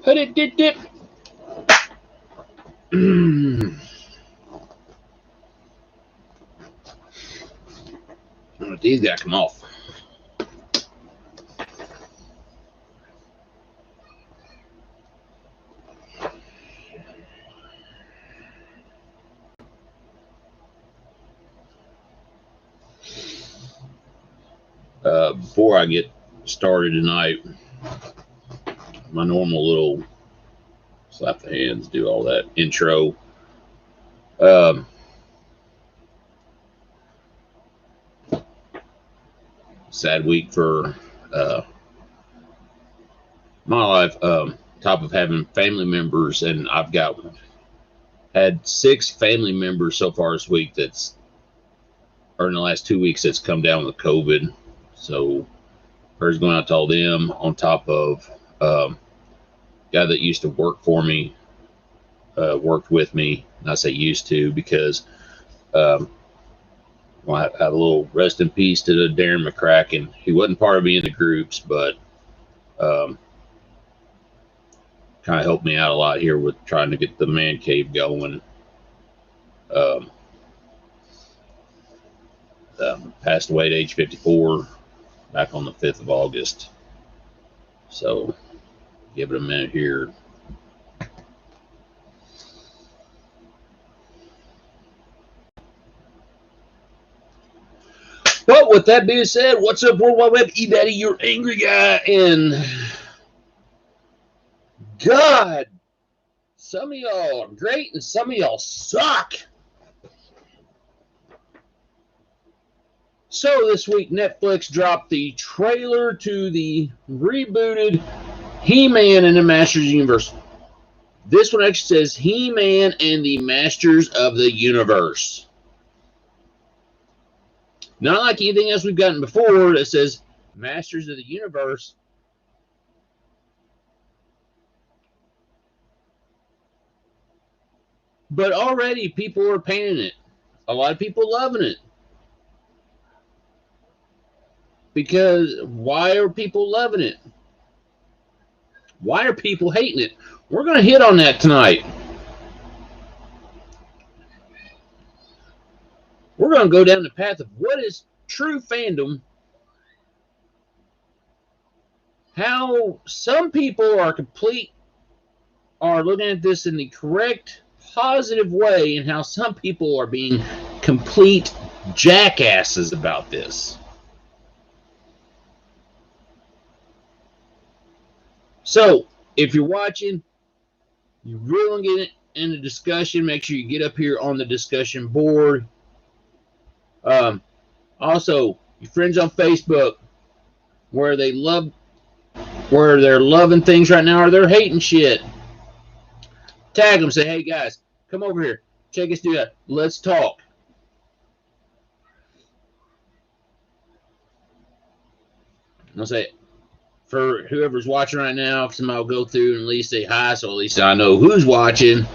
Put it, dip. These gotta come off. Before I get started tonight, my normal little slap the hands, do all that intro. Sad week for my life. Top of having family members, and I've had 6 family members so far this week or in the last 2 weeks that's come down with COVID. So prayers going out to all them, on top of guy that used to work for me, worked with me. And I say used to because well, I have a little rest in peace to the Darren McCracken. He wasn't part of any of the groups, but kind of helped me out a lot here with trying to get the man cave going. Passed away at age 54 back on the 5th of August. So give it a minute here. Well, with that being said, what's up, World Wide Web? E-Daddy, your angry guy, and God, some of y'all are great and some of y'all suck. So this week, Netflix dropped the trailer to the rebooted He-Man and the Masters Universe. This one actually says He-Man and the Masters of the Universe. Not like anything else we've gotten before that says Masters of the Universe. But already people are painting it. A lot of people loving it. Because why are people loving it? Why are people hating it? We're going to hit on that tonight. We're going to go down the path of what is true fandom, how some people are looking at this in the correct, positive way, and how some people are being complete jackasses about this. So, if you're watching, you really want to get in the discussion, make sure you get up here on the discussion board. Also, your friends on Facebook, where they're loving things right now or they're hating shit, tag them, say, hey guys, come over here, check us do that, let's talk. I'll say, for whoever's watching right now, somebody will go through and at least say hi, so at least I know who's watching.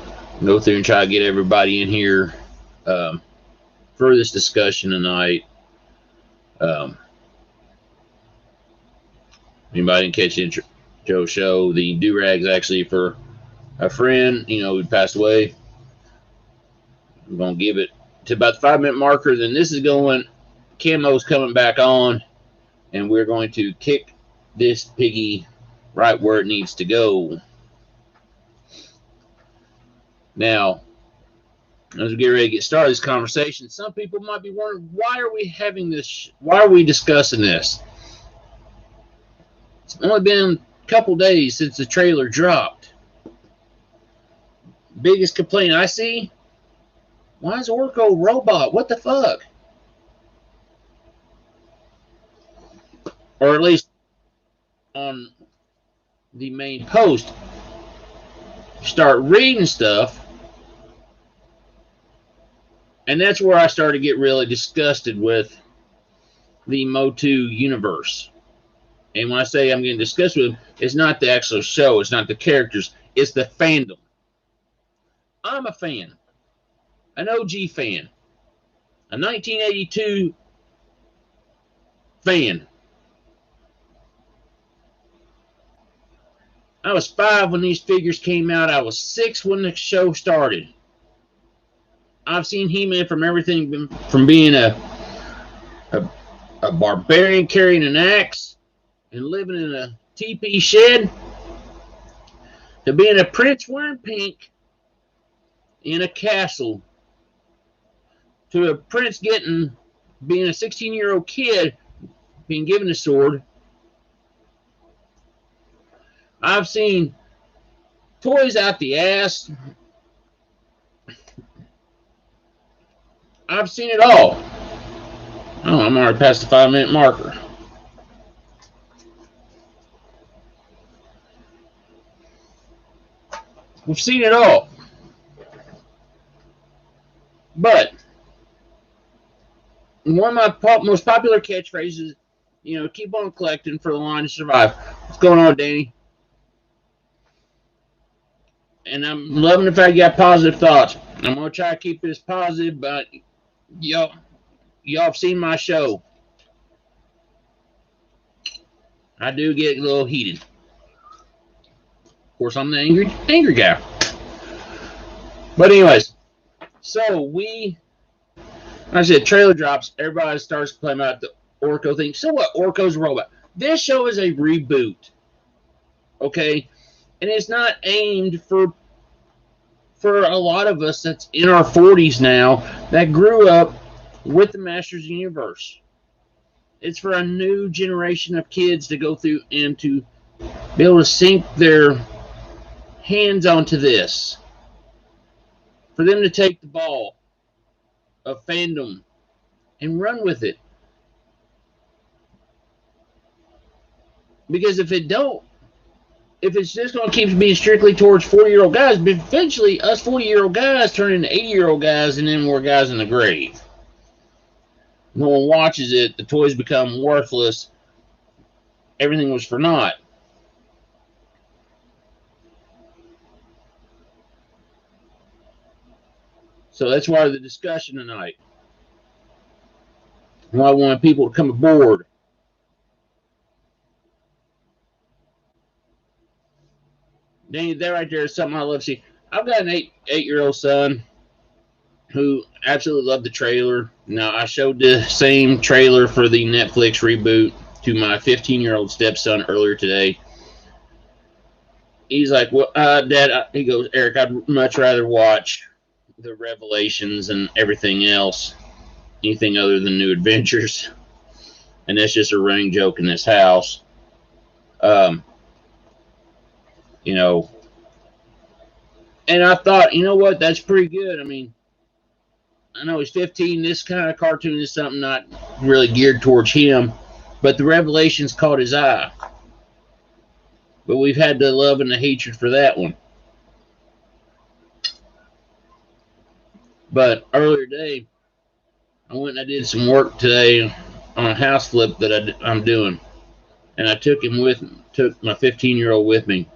Go through and try to get everybody in here for this discussion tonight. Anybody didn't catch Joe's show, the do-rag's actually for a friend, who passed away. I'm going to give it to about the 5-minute marker. Then this is going, Camo's coming back on, and we're going to kick this piggy right where it needs to go. Now, as we get ready to get started this conversation, some people might be wondering, why are we having this? Why are we discussing this? It's only been a couple days since the trailer dropped. Biggest complaint I see, why is Orko robot? What the fuck? Or at least on the main post, start reading stuff, and that's where I started to get really disgusted with the MOTU Universe. And when I say I'm getting disgusted with them, it's not the actual show, it's not the characters, it's the fandom. I'm a fan, an OG fan, a 1982 fan. I was 5 when these figures came out. I was 6 when the show started. I've seen He-Man from everything from being a barbarian carrying an axe and living in a teepee shed to being a prince wearing pink in a castle to a prince being a 16-year-old kid being given a sword. I've seen toys out the ass. I've seen it all. Oh, I'm already past the 5-minute marker. We've seen it all. But one of my most popular catchphrases, keep on collecting for the line to survive. What's going on, Danny? And I'm loving the fact you got positive thoughts. I'm going to try to keep this positive, but y'all have seen my show. I do get a little heated. Of course, I'm the angry guy. But anyways, so like I said, trailer drops. Everybody starts playing about the Orko thing. So what? Orko's a robot. This show is a reboot. Okay? And it's not aimed for a lot of us that's in our 40s now that grew up with the Masters Universe. It's for a new generation of kids to go through and to be able to sink their hands onto this. For them to take the ball of fandom and run with it. Because if it's just going to keep being strictly towards 40-year-old guys, but eventually us 40-year-old guys turn into 80-year-old guys and then more guys in the grave. No one watches it. The toys become worthless. Everything was for naught. So that's why the discussion tonight. Why I want people to come aboard. That right there is something I love to see. I've got an 8-year-old son who absolutely loved the trailer. Now, I showed the same trailer for the Netflix reboot to my 15-year-old stepson earlier today. He's like, well, Dad, he goes, Eric, I'd much rather watch the Revelations and everything else, anything other than New Adventures. And that's just a running joke in this house. And I thought, you know what, that's pretty good. I mean, I know he's 15. This kind of cartoon is something not really geared towards him, but the Revelations caught his eye. But we've had the love and the hatred for that one. But earlier today, I went and I did some work today on a house flip that I'm doing. And I took my 15-year-old with me.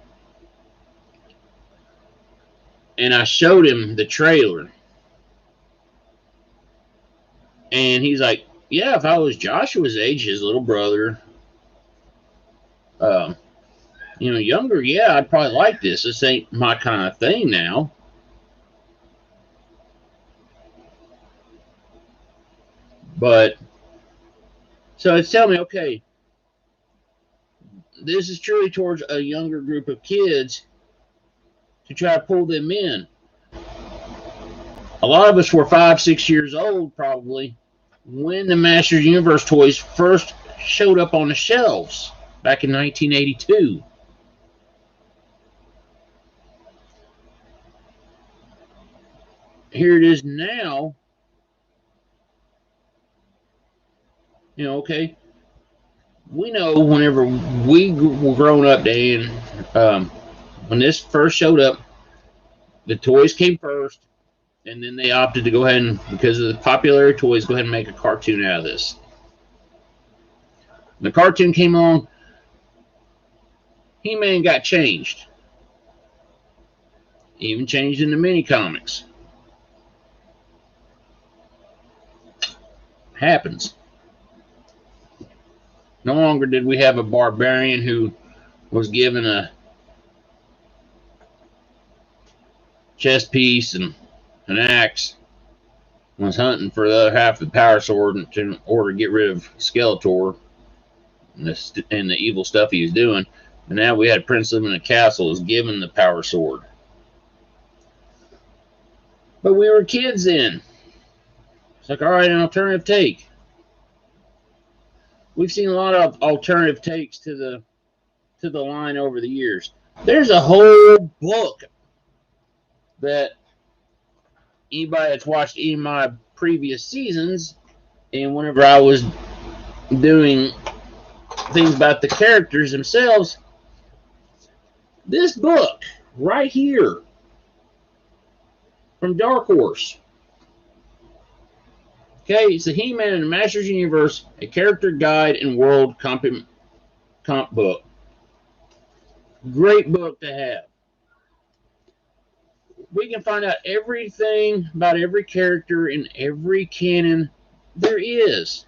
And I showed him the trailer. And he's like, yeah, if I was Joshua's age, his little brother, younger, yeah, I'd probably like this. This ain't my kind of thing now. But, so it's telling me, okay, this is truly towards a younger group of kids to try to pull them in. A lot of us were 5, 6 years old, probably, when the Masters Universe toys first showed up on the shelves back in 1982. Here it is now. Okay. We know whenever we were growing up, Dan, when this first showed up, the toys came first, and then they opted to go ahead and, because of the popularity of toys, go ahead and make a cartoon out of this. The cartoon came along, He-Man got changed. Even changed in the mini comics. Happens. No longer did we have a barbarian who was given a chest piece and an axe, was hunting for the other half of the power sword in order to get rid of Skeletor and the evil stuff he was doing. And now we had Prince living in a castle is given the power sword. But we were kids then. It's like, all right, an alternative take. We've seen a lot of alternative takes to the line over the years. There's a whole book that anybody that's watched any of my previous seasons, and whenever I was doing things about the characters themselves, this book right here from Dark Horse. Okay, it's the He-Man and the Masters Universe, a character guide and world comp book. Great book to have. We can find out everything about every character in every canon there is.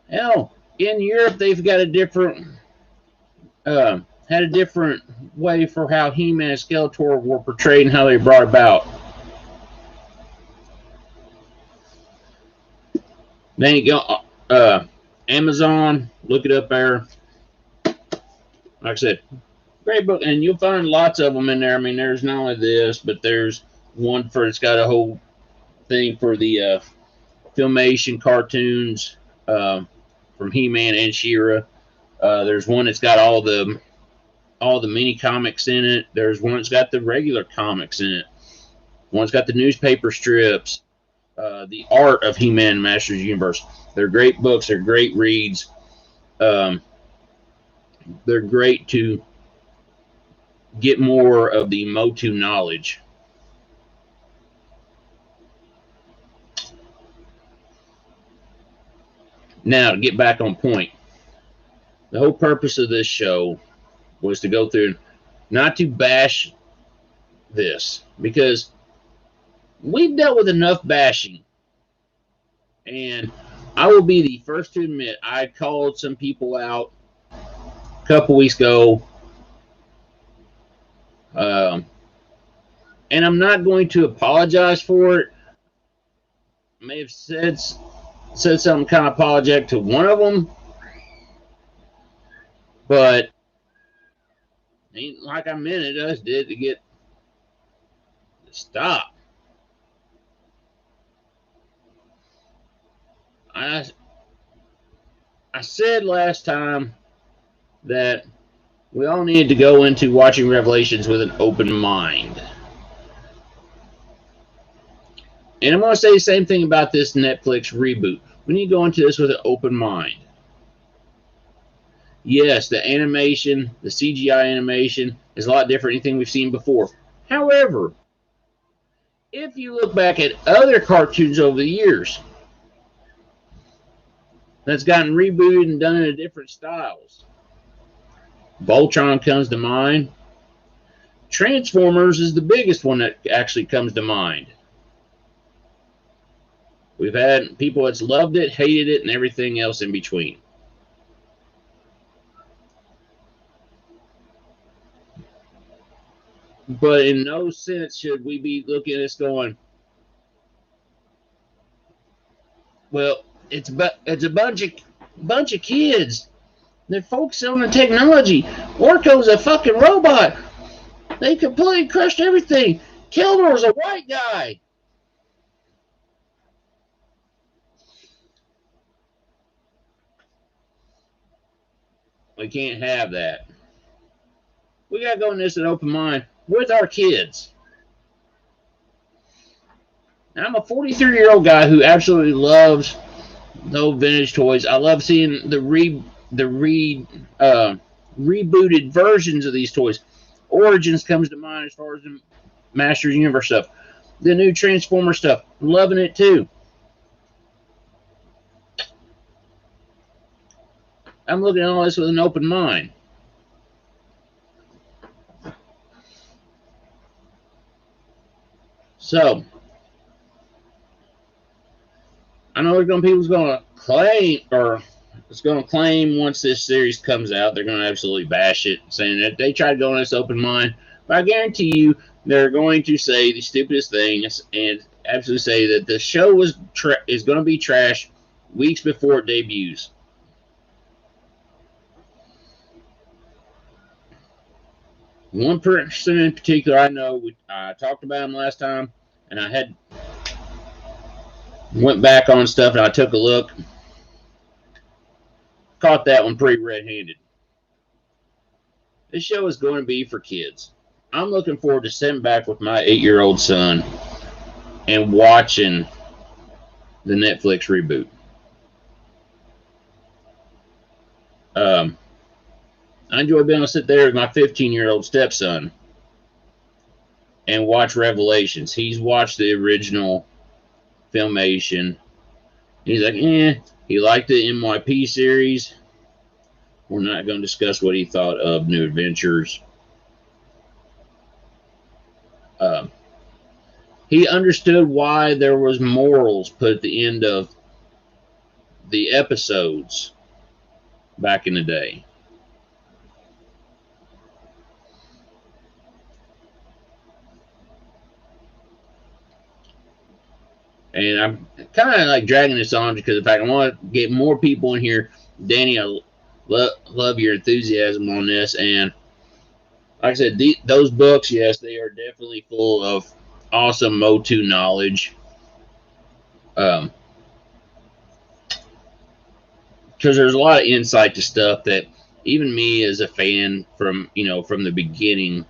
Hell, in Europe they've got a different had a different way for how He-Man and Skeletor were portrayed and how they brought about. Then you go Amazon, look it up there. Like I said, great book, and you'll find lots of them in there. I mean, there's not only this, but there's one for, it's got a whole thing for the Filmation cartoons from He-Man and She-Ra. There's one that's got all the mini comics in it. There's one that's got the regular comics in it. One's got the newspaper strips. The Art of He-Man and Masters Universe. They're great books. They're great reads. They're great to get more of the MOTU knowledge. Now, to get back on point, the whole purpose of this show was to go through, not to bash this, because we've dealt with enough bashing. And I will be the first to admit, I called some people out a couple weeks ago. And I'm not going to apologize for it. I may have said something kind of apologetic to one of them, but ain't like I meant it. I just did to get to stop. I said last time that we all need to go into watching Revelations with an open mind. And I'm going to say the same thing about this Netflix reboot. We need to go into this with an open mind. Yes, the animation, the CGI animation is a lot different than anything we've seen before. However, if you look back at other cartoons over the years that's gotten rebooted and done in different styles, Voltron comes to mind. Transformers is the biggest one that actually comes to mind. We've had people that's loved it, hated it, and everything else in between. But in no sense should we be looking at this going, well, it's a bunch of kids. They're focused on the technology. Orko's a fucking robot. They completely crushed everything. Kilmer's a white guy. We can't have that. We got to go in this with an open mind with our kids. Now, I'm a 43-year-old guy who absolutely loves those vintage toys. I love seeing the rebooted versions of these toys. Origins comes to mind as far as the Masters Universe stuff. The new Transformer stuff. Loving it too. I'm looking at all this with an open mind. So, I know people's going to claim or is going to claim once this series comes out, they're going to absolutely bash it, saying that they tried to go on this open mind. But I guarantee you, they're going to say the stupidest things and absolutely say that the show is going to be trash weeks before it debuts. One person in particular I know, I talked about him last time, and I went back on stuff and I took a look. Caught that one pretty red-handed. This show is going to be for kids. I'm looking forward to sitting back with my 8-year-old son and watching the Netflix reboot. I enjoy being able to sit there with my 15-year-old stepson and watch Revelations. He's watched the original Filmation. He's like, he liked the MYP series. We're not going to discuss what he thought of New Adventures. He understood why there was morals put at the end of the episodes back in the day. And I'm kind of like dragging this on because of the fact I want to get more people in here. Danny, I love your enthusiasm on this. And like I said, those books, yes, they are definitely full of awesome MOTU knowledge. Because there's a lot of insight to stuff that even me as a fan from the beginning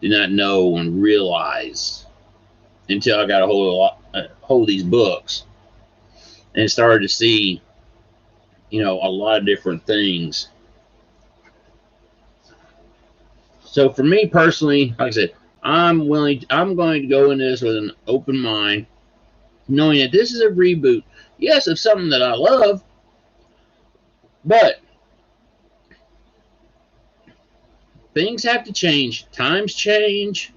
did not know and realize until I got a hold of these books and started to see, a lot of different things. So for me personally, like I said, I'm going to go into this with an open mind, knowing that this is a reboot, yes, of something that I love, but things have to change. Times change.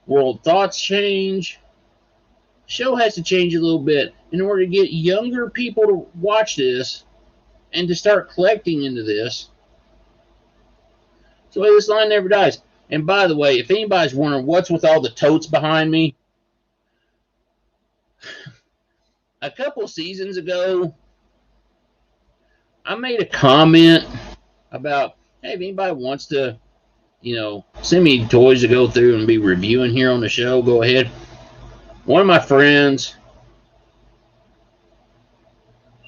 World thoughts change. Show has to change a little bit in order to get younger people to watch this and to start collecting into this. So this line never dies. And by the way, if anybody's wondering what's with all the totes behind me, a couple seasons ago, I made a comment about, hey, if anybody wants to, send me toys to go through and be reviewing here on the show, go ahead. One of my friends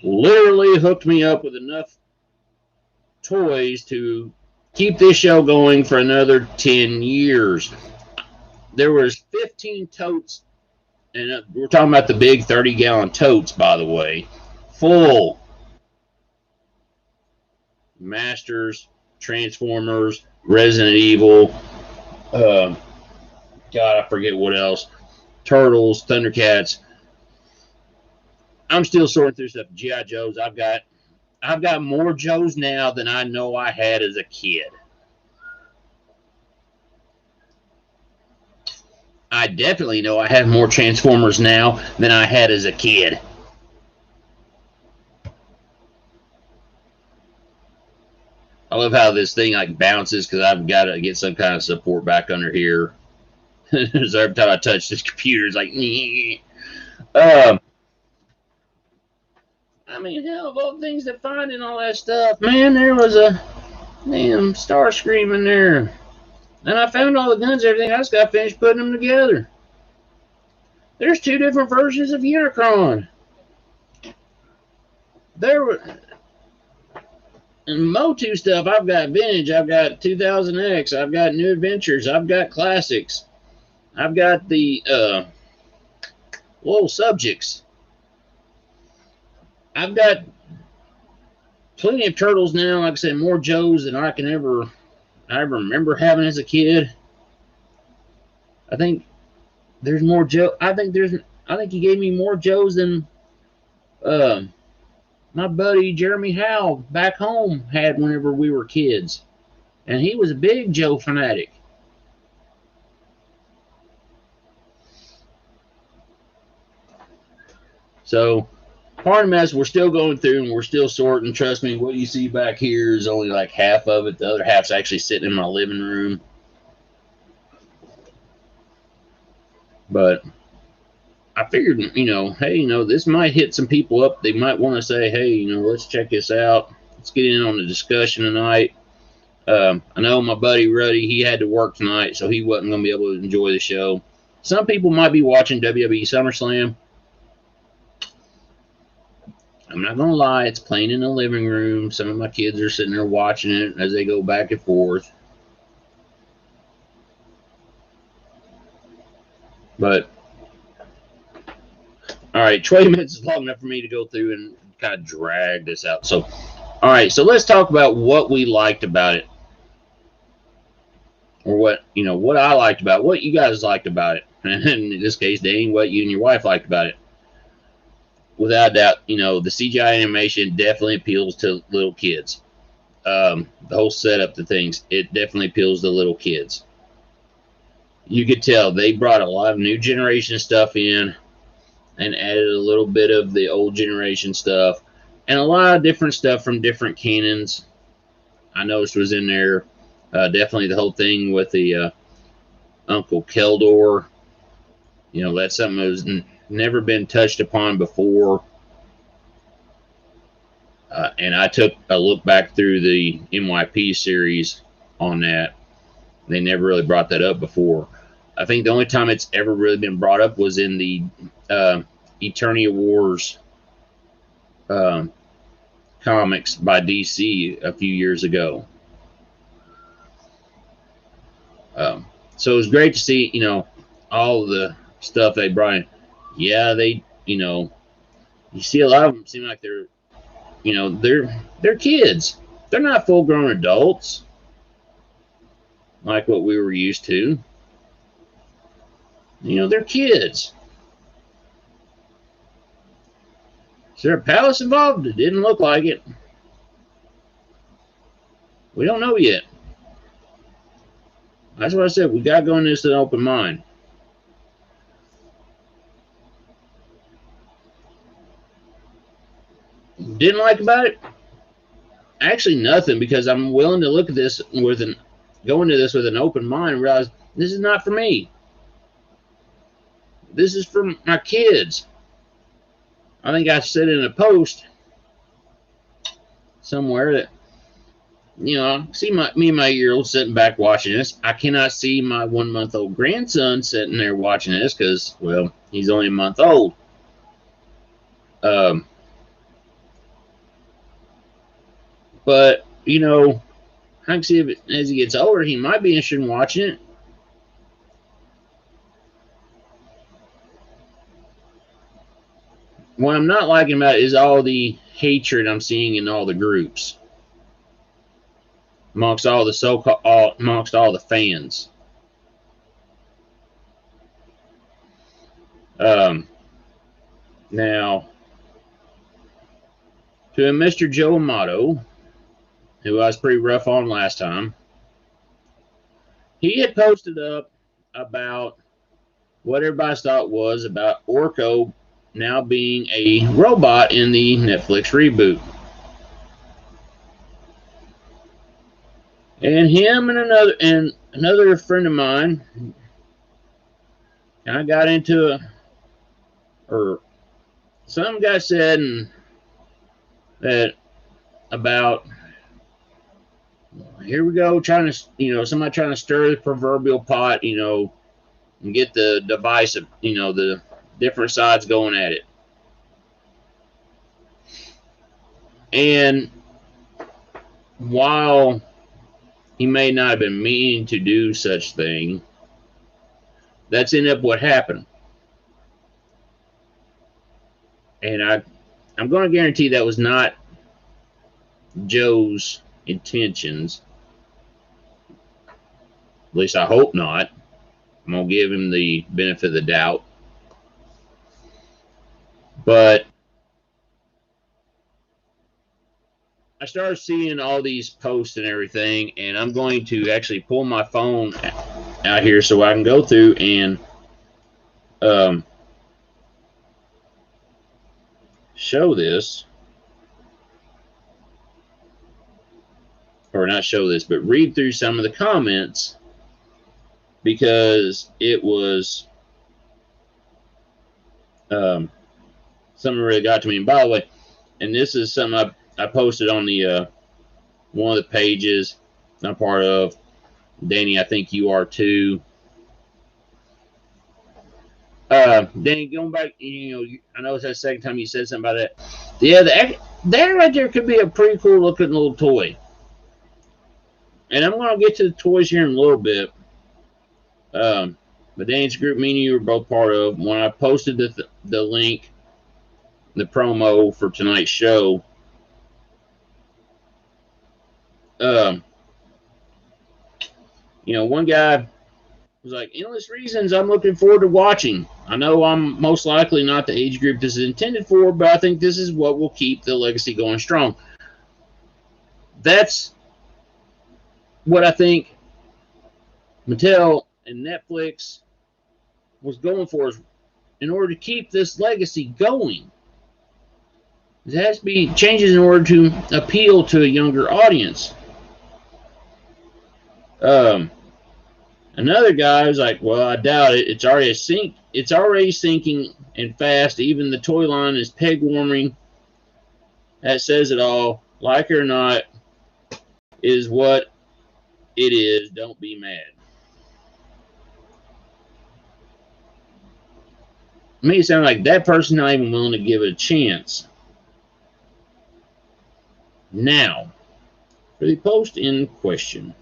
literally hooked me up with enough toys to keep this show going for another 10 years. There was 15 totes, and we're talking about the big 30-gallon totes, by the way, full Masters, Transformers, Resident Evil, God, I forget what else, Turtles, Thundercats. I'm still sorting through stuff. G.I. Joes. I've got more Joes now than I know I had as a kid. I definitely know I have more Transformers now than I had as a kid. I love how this thing like bounces because I've got to get some kind of support back under here. So every time I touch this computer, it's like, I mean, hell, of all things to find and all that stuff, man, there was a damn Starscream in there. And I found all the guns and everything. I just got finished putting them together. There's 2 different versions of Unicron. There were... And MOTU stuff, I've got Vintage, I've got 2000X, I've got New Adventures, I've got Classics. I've got the little subjects. I've got plenty of Turtles now. Like I said, more Joes than I ever remember having as a kid. I think there's more Joe. I think he gave me more Joes than my buddy Jeremy Howe back home had whenever we were kids. And he was a big Joe fanatic. So, part of the mess we're still going through and we're still sorting. Trust me, what you see back here is only like half of it. The other half's actually sitting in my living room. But I figured, hey, this might hit some people up. They might want to say, hey, let's check this out. Let's get in on the discussion tonight. I know my buddy Ruddy, he had to work tonight, so he wasn't going to be able to enjoy the show. Some people might be watching WWE SummerSlam. I'm not going to lie, it's playing in the living room. Some of my kids are sitting there watching it as they go back and forth. But, all right, 20 minutes is long enough for me to go through and kind of drag this out. So, all right, so let's talk about what we liked about it. Or what I liked about it, what you guys liked about it. And in this case, Dane, what you and your wife liked about it. Without doubt, the CGI animation definitely appeals to little kids. The whole setup to things, it definitely appeals to little kids. You could tell they brought a lot of new generation stuff in and added a little bit of the old generation stuff and a lot of different stuff from different canons. I noticed was in there. Definitely the whole thing with the Uncle Keldor. That's something that was never been touched upon before. And I took a look back through the MYP series on that. They never really brought that up before. I think the only time it's ever really been brought up was in the Eternia Wars comics by DC a few years ago. So it was great to see, all the stuff they brought in. Yeah, you see a lot of them seem like they're kids. They're not full-grown adults like what we were used to. They're kids. Is there a palace involved? It didn't look like it. We don't know yet. That's what I said. We got to go into this with an open mind. Didn't like about it? Actually, nothing, because I'm willing to look at this go into this with an open mind and realize this is not for me. This is for my kids. I think I said in a post somewhere that, I see me and my year-old sitting back watching this. I cannot see my 1-month-old grandson sitting there watching this because, well, he's only a month old. But, I can see if as he gets older, he might be interested in watching it. What I'm not liking about it is all the hatred I'm seeing in all the groups. Amongst all the fans. Now, to Mr. Joe Amato, who I was pretty rough on last time, he had posted up about what everybody's thought was about Orko now being a robot in the Netflix reboot. And him and another friend of mine, I got into some guy said that about, here we go, trying to, somebody trying to stir the proverbial pot, and get the divisive, the different sides going at it. And while he may not have been meaning to do such thing, that's ended up what happened. And I'm going to guarantee that was not Joe's intentions. At least I hope not. I'm going to give him the benefit of the doubt. But I started seeing all these posts and everything, and I'm going to actually pull my phone out here so I can go through and show this, or not show this, but read through some of the comments, because it was something really got to me. And by the way, and this is something I posted on the one of the pages I'm part of. Danny, I think you are too. Danny, going back, I know it's that second time you said something about that. Yeah, that right there could be a pretty cool looking little toy. And I'm going to get to the toys here in a little bit. But Danny's group, me and you were both part of. When I posted the link, the promo for tonight's show, one guy was like, endless reasons I'm looking forward to watching. I know I'm most likely not the age group this is intended for, but I think this is what will keep the legacy going strong. That's what I think Mattel and Netflix was going for, is in order to keep this legacy going. There has to be changes in order to appeal to a younger audience. Another guy was like, well, I doubt it. It's already sinking and fast. Even the toy line is peg warming. That says it all. Like it or not, is what it is. Don't be mad. It may sound like that person's not even willing to give it a chance. Now, for the post in question.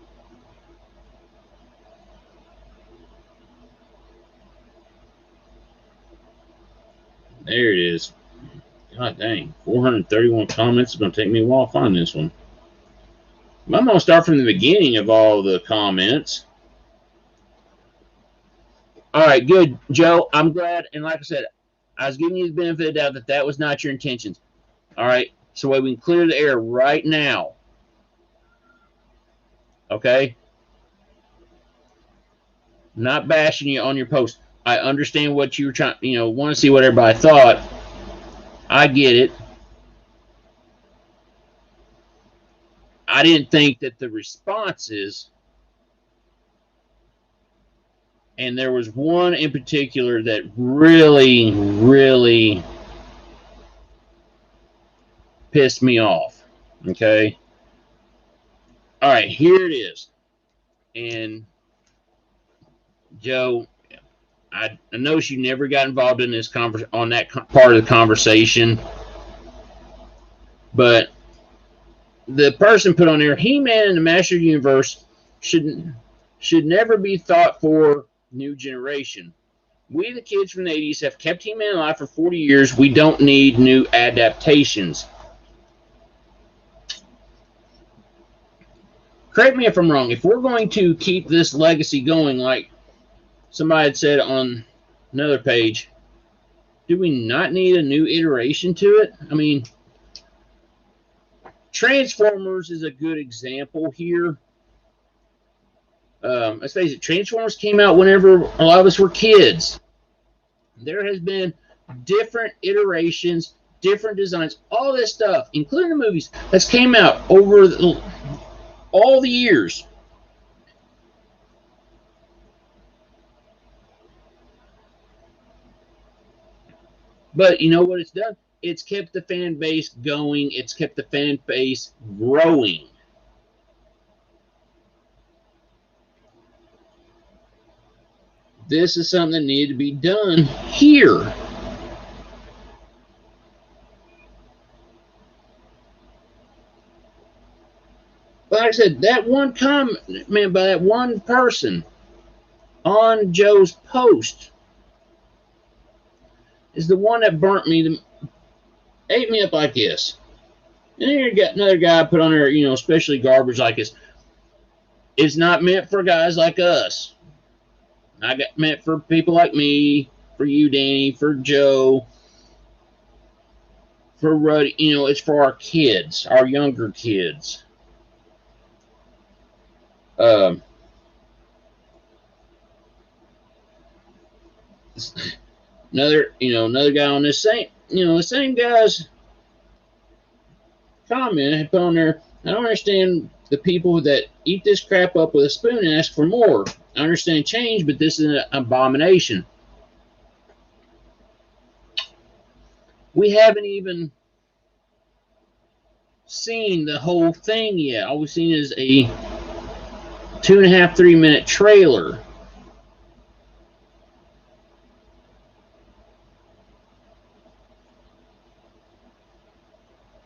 There it is. God dang. 431 comments. It's going to take me a while to find this one. I'm going to start from the beginning of all the comments. All right, good, Joe. I'm glad. And like I said, I was giving you the benefit of the doubt that was not your intentions. All right, so we can clear the air right now. Okay? Not bashing you on your post. I understand what you were trying, want to see what everybody thought. I get it. I didn't think that the responses, and there was one in particular that really, really pissed me off. Okay? All right, here it is. And Joe, I know you never got involved in this on that part of the conversation, but the person put on there, He-Man and the Master Universe should never be thought for new generation. We, the kids from the 80s, have kept He-Man alive for 40 years. We don't need new adaptations. Correct me if I'm wrong. If we're going to keep this legacy going, like somebody had said on another page, do we not need a new iteration to it? I mean, Transformers is a good example here. Let's face it, Transformers came out whenever a lot of us were kids. There has been different iterations, different designs, all this stuff, including the movies, that's came out over all the years. But you know what it's done? It's kept the fan base going. It's kept the fan base growing. This is something that needed to be done here. But like I said, that one comment, man, by that one person on Joe's post is the one that burnt me, ate me up like this. And then you got another guy put on there, especially garbage like this. It's not meant for guys like us. I got meant for people like me, for you, Danny, for Joe, for Ruddy. It's for our kids, our younger kids. Another guy on this same, the same guys comment I put on there, I don't understand the people that eat this crap up with a spoon and ask for more. I understand change, but this is an abomination. We haven't even seen the whole thing yet. All we've seen is a 2.5, 3 minute trailer.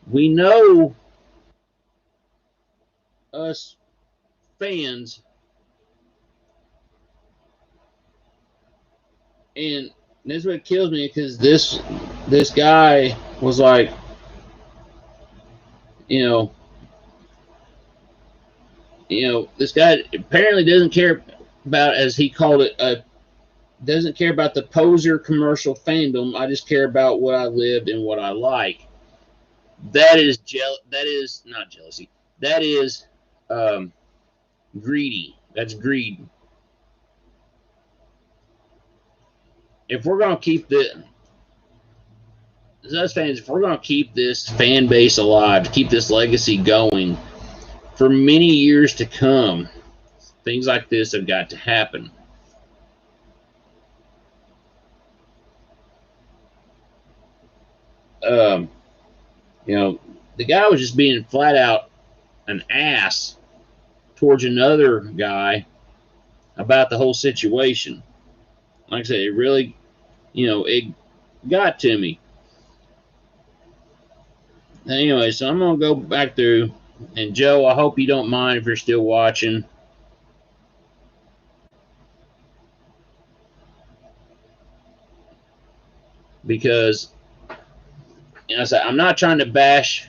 We know us fans, and this is what kills me, because this guy was like, you know, this guy apparently doesn't care about, as he called it, doesn't care about the poser commercial fandom. I just care about what I lived and what I like. That is That is not jealousy. That is um, greedy. That's greed. If we're gonna keep the as us fans, if we're gonna keep this fan base alive, to keep this legacy going for many years to come, things like this have got to happen. Um, the guy was just being flat out an ass towards another guy about the whole situation. Like I said, it really, it got to me. Anyway, so I'm gonna go back through, and Joe, I hope you don't mind if you're still watching, because I said I'm not trying to bash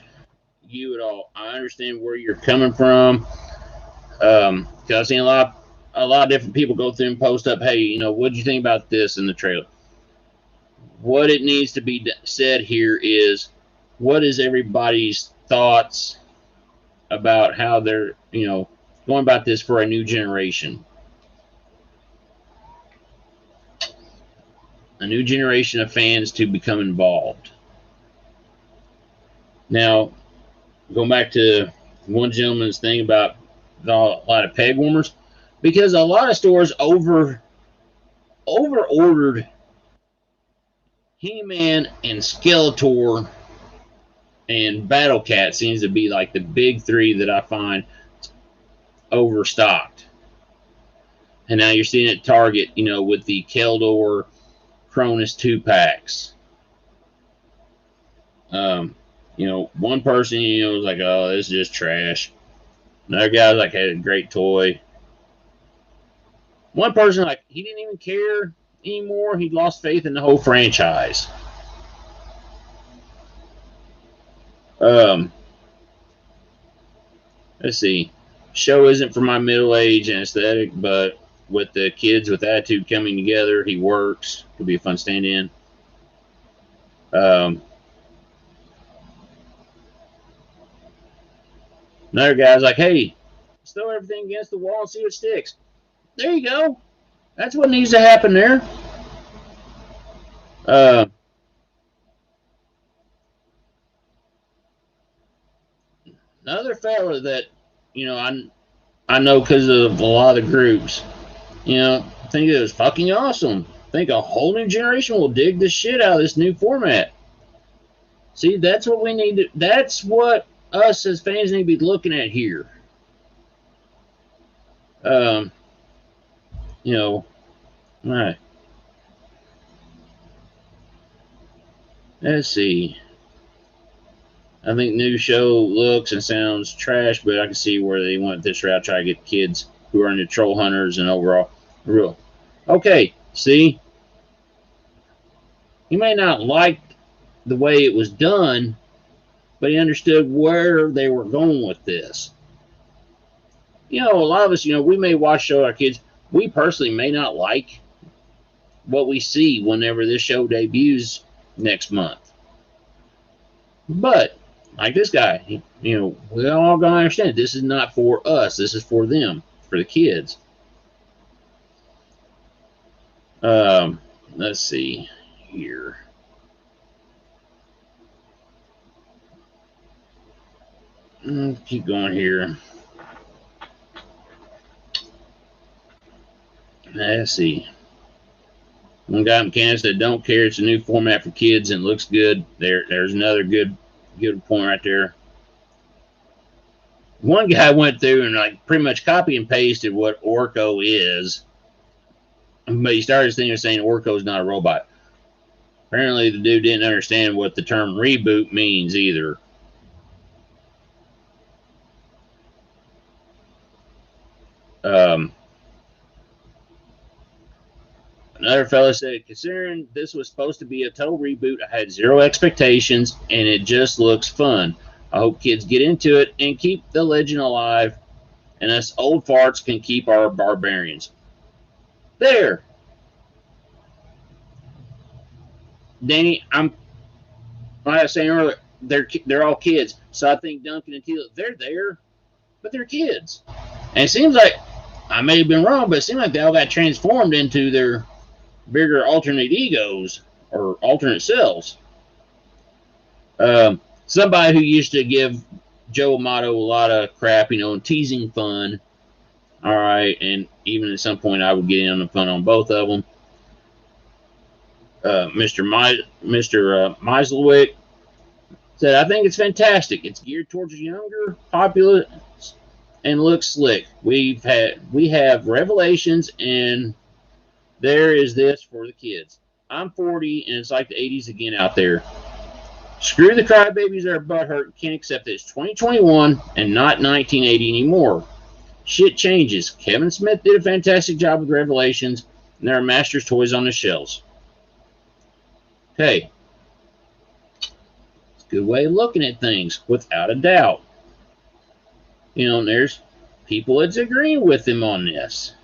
you at all. I understand where you're coming from. Because I've seen a lot of different people go through and post up, hey, what do you think about this in the trailer? What it needs to be said here is, what is everybody's thoughts about how they're, going about this for a new generation? A new generation of fans to become involved. Now, going back to one gentleman's thing about a lot of peg warmers, because a lot of stores over ordered He-Man and Skeletor and Battle Cat seems to be like the big three that I find overstocked. And now you're seeing it at Target, with the Keldor Cronus 2-packs. One person, was like, oh, this is just trash. Another guy was like, had a great toy. One person, like, he didn't even care anymore. He'd lost faith in the whole franchise. Let's see. Show isn't for my middle age and aesthetic, but with the kids with attitude coming together, he works. Could be a fun stand-in. Another guy's like, hey, let's throw everything against the wall and see what sticks. There you go. That's what needs to happen there. Another fella that, I know because of a lot of the groups, I think it was fucking awesome. I think a whole new generation will dig the shit out of this new format. See, that's what we need to, that's what us as fans need to be looking at here. All right. Let's see. I think new show looks and sounds trash, but I can see where they went this route, try to get kids who are into troll hunters and overall real. Okay, see, he may not like the way it was done, but he understood where they were going with this. A lot of us, we may watch show our kids. We personally may not like what we see whenever this show debuts next month. But like this guy, we all gonna understand this is not for us. This is for them, for the kids. Let's see here. Keep going here. Let's see. One guy in Canada said, "Don't care. It's a new format for kids and it looks good." There's another good point right there. One guy went through and like pretty much copy and pasted what Orko is, but he started saying Orko is not a robot. Apparently, the dude didn't understand what the term reboot means either. Another fellow said, "Considering this was supposed to be a total reboot, I had zero expectations, and it just looks fun. I hope kids get into it and keep the legend alive, and us old farts can keep our barbarians." There, Danny, like I was saying earlier, they're all kids. So I think Duncan and Tila, they're there, but they're kids. And it seems like, I may have been wrong, but it seems like they all got transformed into their bigger alternate egos or alternate selves. Somebody who used to give Joe Amato a lot of crap, and teasing fun. All right, and even at some point I would get in on the fun on both of them. Mr. Meislewick said, "I think it's fantastic. It's geared towards younger, popular, and looks slick. We have Revelations, and there is this for the kids. I'm 40, and it's like the 80s again out there. Screw the crybabies that are butthurt, can't accept that it's 2021 and not 1980 anymore. Shit changes. Kevin Smith did a fantastic job with Revelations, and there are Masters toys on the shelves." Okay. It's a good way of looking at things, without a doubt. And there's people that's agreeing with him on this.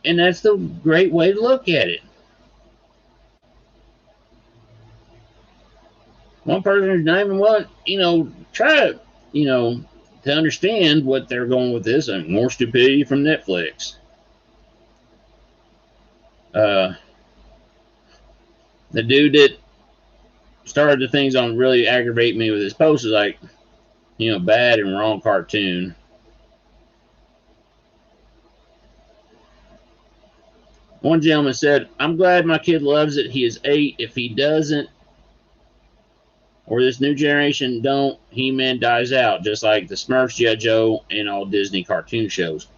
And that's the great way to look at it. One person who's not even willing, try to understand what they're going with this, and more stupidity from Netflix. The dude that started the things on really aggravate me with his post is like, bad and wrong cartoon. One gentleman said, "I'm glad my kid loves it. He is 8. If he doesn't, or this new generation don't, He-Man dies out, just like the Smurfs, G.I. Joe, and all Disney cartoon shows."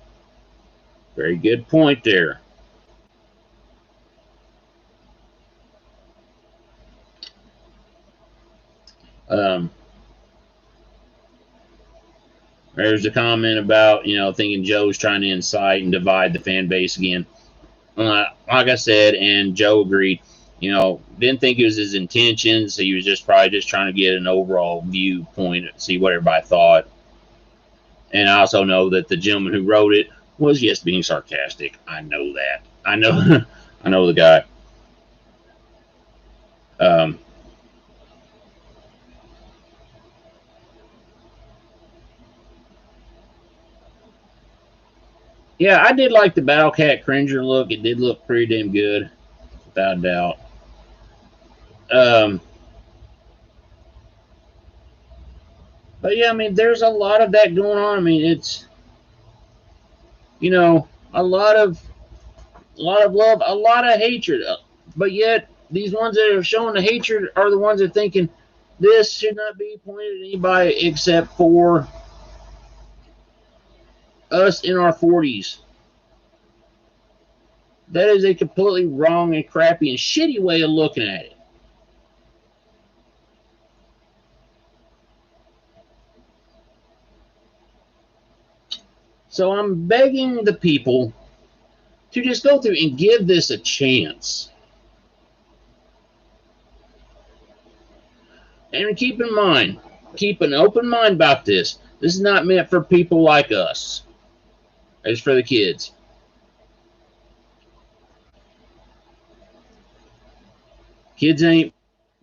Very good point there. There's a comment about, thinking Joe's trying to incite and divide the fan base again. Like I said, and Joe agreed, didn't think it was his intentions. He was probably just trying to get an overall viewpoint, see what everybody thought. And I also know that the gentleman who wrote it was just being sarcastic. I know that. I know I know the guy. Yeah, I did like the Battle Cat Cringer look. It did look pretty damn good, without a doubt. But yeah, there's a lot of that going on. It's a lot of love, a lot of hatred. But yet, these ones that are showing the hatred are the ones that are thinking this should not be pointed at anybody except for us in our 40s. That is a completely wrong and crappy and shitty way of looking at it. So I'm begging the people to just go through and give this a chance. And keep in mind, keep an open mind about this. This is not meant for people like us. It's for the kids. Kids ain't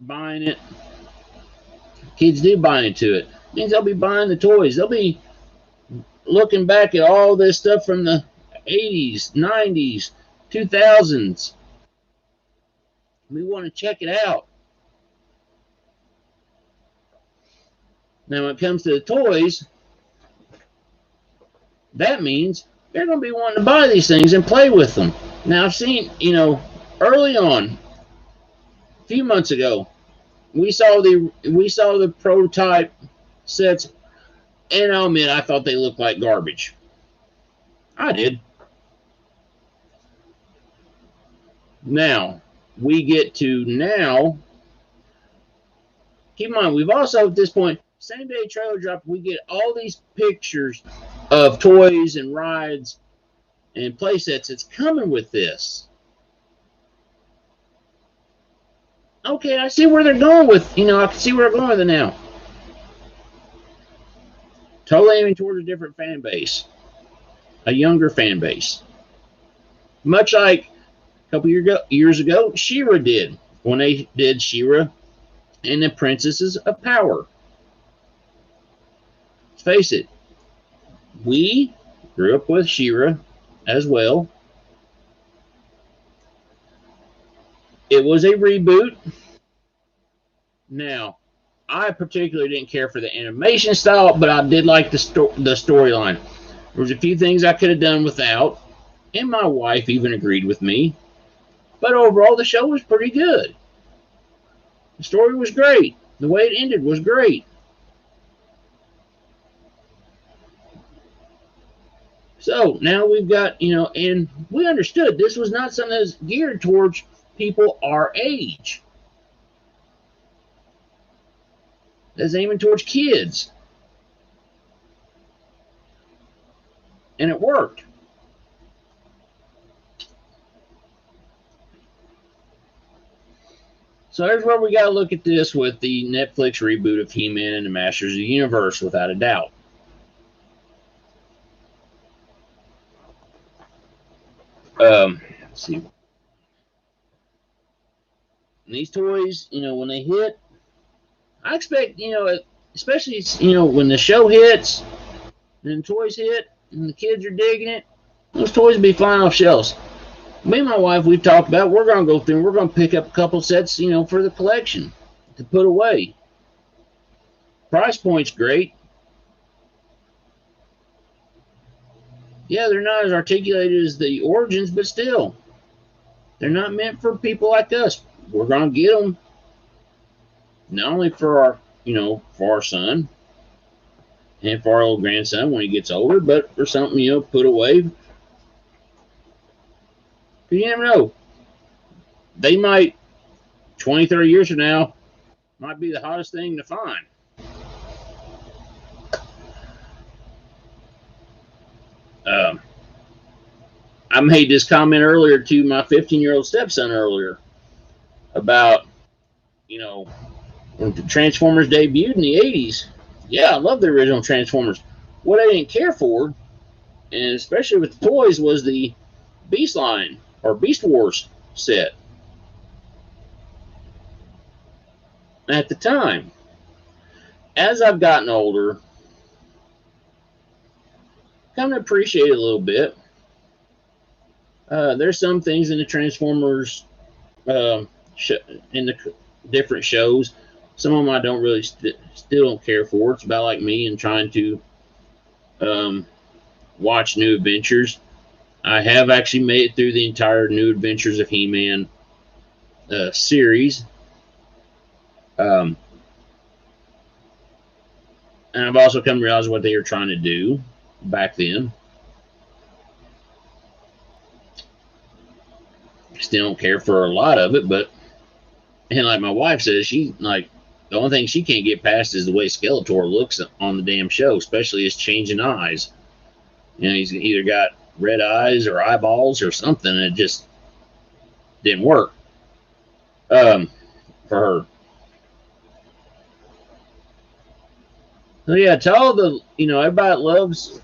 buying it. Kids do buy into it. It means they'll be buying the toys. They'll be looking back at all this stuff from the 80s, 90s, 2000s. We want to check it out. Now, when it comes to the toys, that means they're going to be wanting to buy these things and play with them. Now, I've seen, early on, a few months ago, we saw the prototype sets, and I'll admit I thought they looked like garbage. I did. Now we get to now. Keep in mind, we've also at this point, same day trailer drop, we get all these pictures of toys and rides and play sets that's coming with this. Okay, I see where they're going with, I can see where they're going with it now. Totally aiming towards a different fan base, a younger fan base. Much like a couple years ago, She-Ra did when they did She-Ra and the Princesses of Power. Let's face it, we grew up with She-Ra as well. It was a reboot. Now, I particularly didn't care for the animation style, but I did like the storyline. There was a few things I could have done without, and my wife even agreed with me. But overall, the show was pretty good. The story was great. The way it ended was great. So now we've got, and we understood this was not something that was geared towards people our age. That's aiming towards kids. And it worked. So here's where we got to look at this with the Netflix reboot of He-Man and the Masters of the Universe, without a doubt. Let's see. And these toys, when they hit, I expect, especially, when the show hits, and the toys hit, and the kids are digging it, those toys will be flying off shelves. Me and my wife, we've talked about, we're going to go through and we're going to pick up a couple sets, for the collection to put away. Price point's great. Yeah, they're not as articulated as the Origins, but still, they're not meant for people like us. We're going to get them not only for our, for our son and for our old grandson when he gets older, but for something, put away. You never know. They might, 20, 30 years from now, might be the hottest thing to find. I made this comment earlier to my 15-year-old stepson earlier about, when the Transformers debuted in the 80s. Yeah, I love the original Transformers. What I didn't care for, and especially with the toys, was the Beast line or Beast Wars set at the time. As I've gotten older, come to appreciate it a little bit. There's some things in the Transformers in the different shows. Some of them I don't really still don't care for. It's about like me and trying to watch New Adventures. I have actually made it through the entire New Adventures of He-Man series. And I've also come to realize what they were trying to do back then. Still don't care for a lot of it, but, and like my wife says, she, like, the only thing she can't get past is the way Skeletor looks on the damn show, especially his changing eyes. He's either got red eyes or eyeballs or something, and it just didn't work for her. So yeah, to all the, everybody that loves,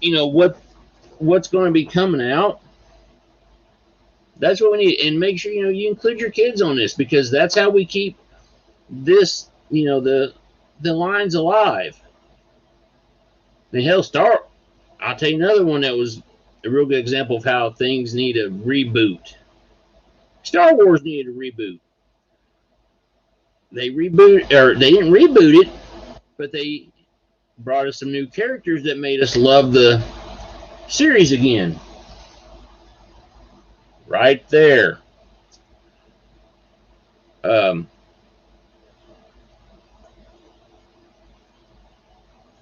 what's going to be coming out, that's what we need. And make sure, you include your kids on this, because that's how we keep this, the lines alive. The hell, I'll tell you another one that was a real good example of how things need a reboot. Star Wars needed a reboot. They didn't reboot it, but they brought us some new characters that made us love the series again. Right there.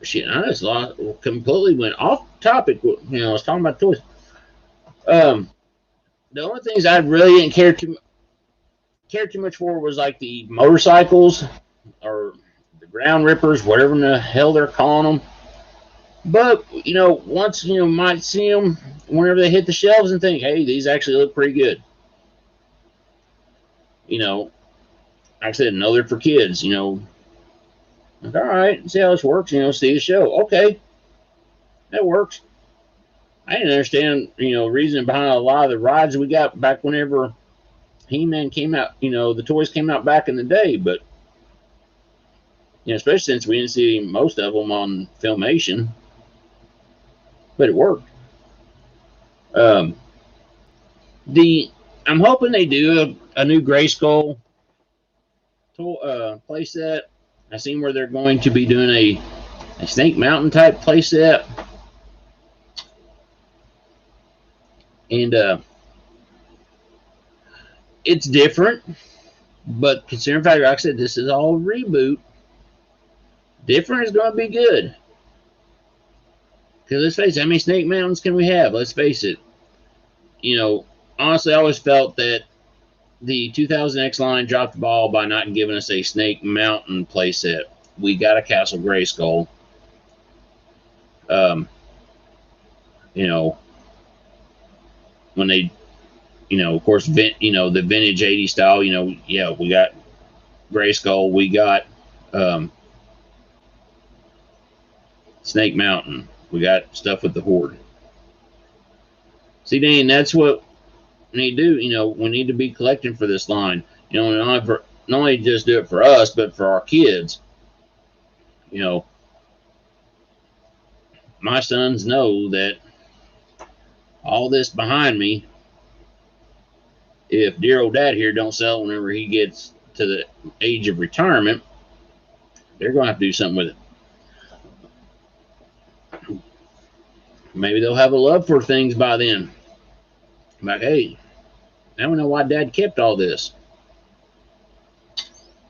Shit, I just completely went off topic. You know, I was talking about toys. The only things I really didn't care too much for was like the motorcycles or the ground rippers, whatever in the hell they're calling them. But you know, once you know, might see them whenever they hit the shelves and think, hey, these actually look pretty good. You know, like I said, no, they're for kids. You know, like, all right, see how this works. You know, see the show. Okay, that works. I didn't understand, you know, reason behind a lot of the rides we got back whenever He-Man came out. You know, the toys came out back in the day, but you know, especially since we didn't see most of them on Filmation, but it worked. I'm hoping they do a new Grayskull playset. I seen where they're going to be doing a Snake Mountain type playset, and it's different. But considering the fact, like I said, this is all reboot. Different is going to be good. Because let's face it, how many Snake Mountains can we have? Let's face it. You know, honestly, I always felt that the 2000X line dropped the ball by not giving us a Snake Mountain playset. We got a Castle Grayskull. You know, when they, you know, of course, you know, the vintage 80s style, you know, yeah, we got Grayskull, we got Snake Mountain, we got stuff with the Horde. See, Dan, that's what we need to do. You know, we need to be collecting for this line. You know, not only just do it for us, but for our kids. You know, my sons know that all this behind me, if dear old dad here don't sell it whenever he gets to the age of retirement, they're going to have to do something with it. Maybe they'll have a love for things by then. Like, hey, now we know why dad kept all this.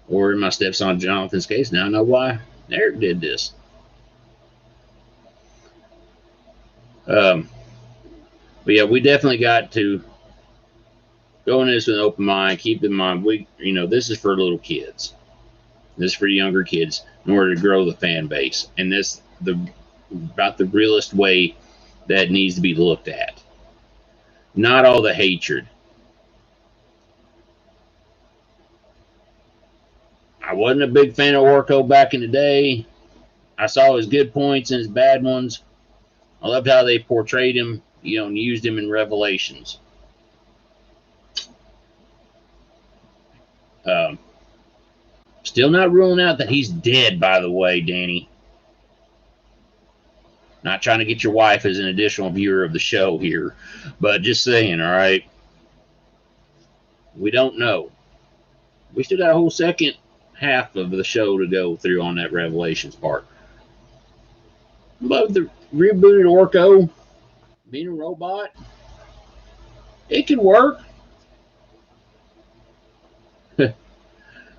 Or in my stepson Jonathan's case, now I know why Eric did this. But yeah, we definitely got to go into this with an open mind. Keep in mind, you know, this is for little kids. This is for younger kids in order to grow the fan base, and this about the realest way that needs to be looked at. Not all the hatred. I wasn't a big fan of Orko back in the day. I saw his good points and his bad ones. I loved how they portrayed him, you know, and used him in Revelations. Still not ruling out that he's dead, by the way, Danny. Not trying to get your wife as an additional viewer of the show here, but just saying, all right? We don't know. We still got a whole second half of the show to go through on that Revelations part. But the rebooted Orko being a robot, it could work.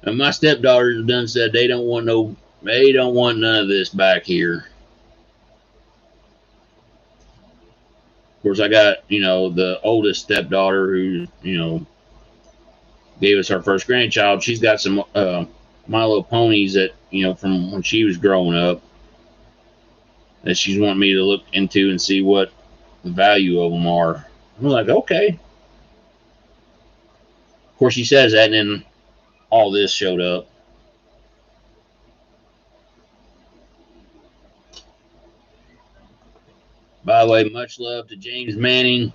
And my stepdaughters have done said they don't want none of this back here. Of course, I got, you know, the oldest stepdaughter who, you know, gave us our first grandchild. She's got some My Little Ponies that, you know, from when she was growing up, that she's wanting me to look into and see what the value of them are. I'm like, okay. Of course, she says that, and then all this showed up. By the way, much love to James Manning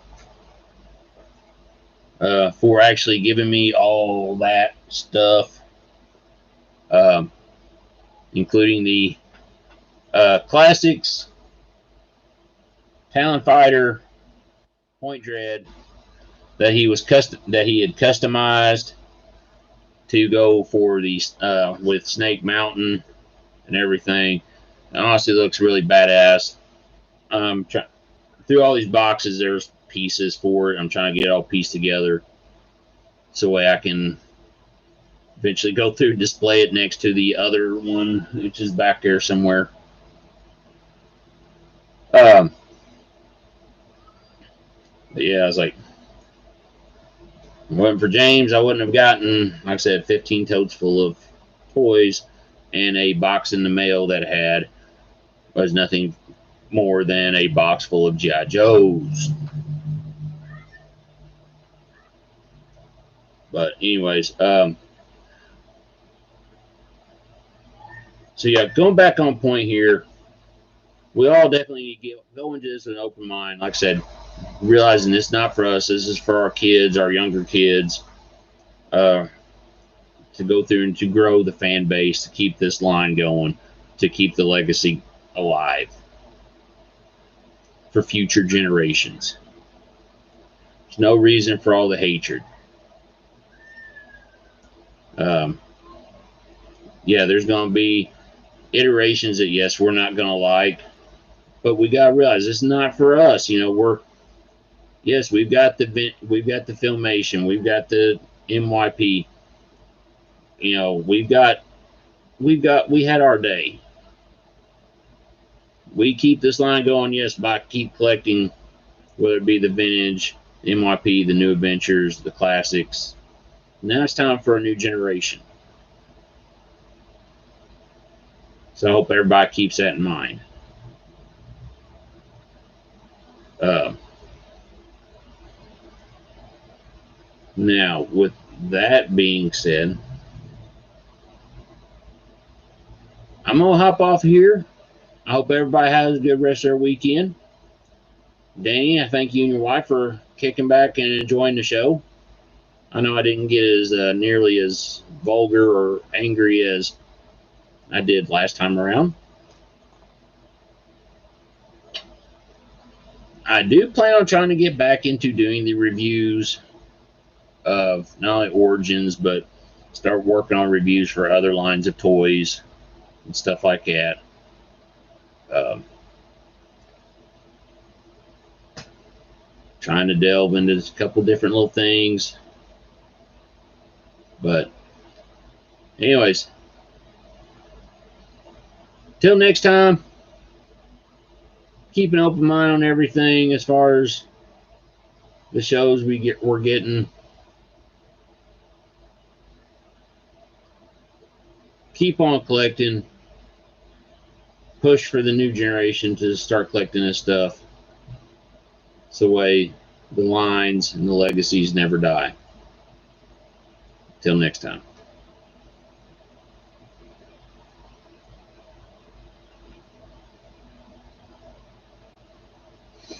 for actually giving me all that stuff, including the classics, Talon Fighter, Point Dread that he had customized to go for the with Snake Mountain and everything. It honestly looks really badass. Through all these boxes, there's pieces for it. I'm trying to get it all pieced together so way I can eventually go through and display it next to the other one, which is back there somewhere. But yeah, I was like, if it wasn't for James, I wouldn't have gotten, like I said, 15 totes full of toys and a box in the mail that was nothing more than a box full of G.I. Joes. But anyways, so yeah, going back on point here, we all definitely need to go into this with an open mind. Like I said, realizing it's not for us. This is for our kids, our younger kids, to go through and to grow the fan base, to keep this line going, to keep the legacy alive for future generations. There's no reason for all the hatred. Yeah, there's going to be iterations that, yes, we're not going to like, but we got to realize it's not for us. You know, we've got the filmation, we've got the MYP. You know, we had our day. We keep this line going, yes, by keep collecting, whether it be the vintage, the MYP, the new adventures, the classics. Now it's time for a new generation. So I hope everybody keeps that in mind. Now, with that being said, I'm going to hop off here. I hope everybody has a good rest of their weekend. Danny, I thank you and your wife for kicking back and enjoying the show. I know I didn't get as nearly as vulgar or angry as I did last time around. I do plan on trying to get back into doing the reviews of not only Origins, but start working on reviews for other lines of toys and stuff like that. Trying to delve into a couple different little things. But anyways, till next time, keep an open mind on everything as far as the shows we're getting. Keep on collecting. Push for the new generation to start collecting this stuff. It's the way the lines and the legacies never die. Till next time.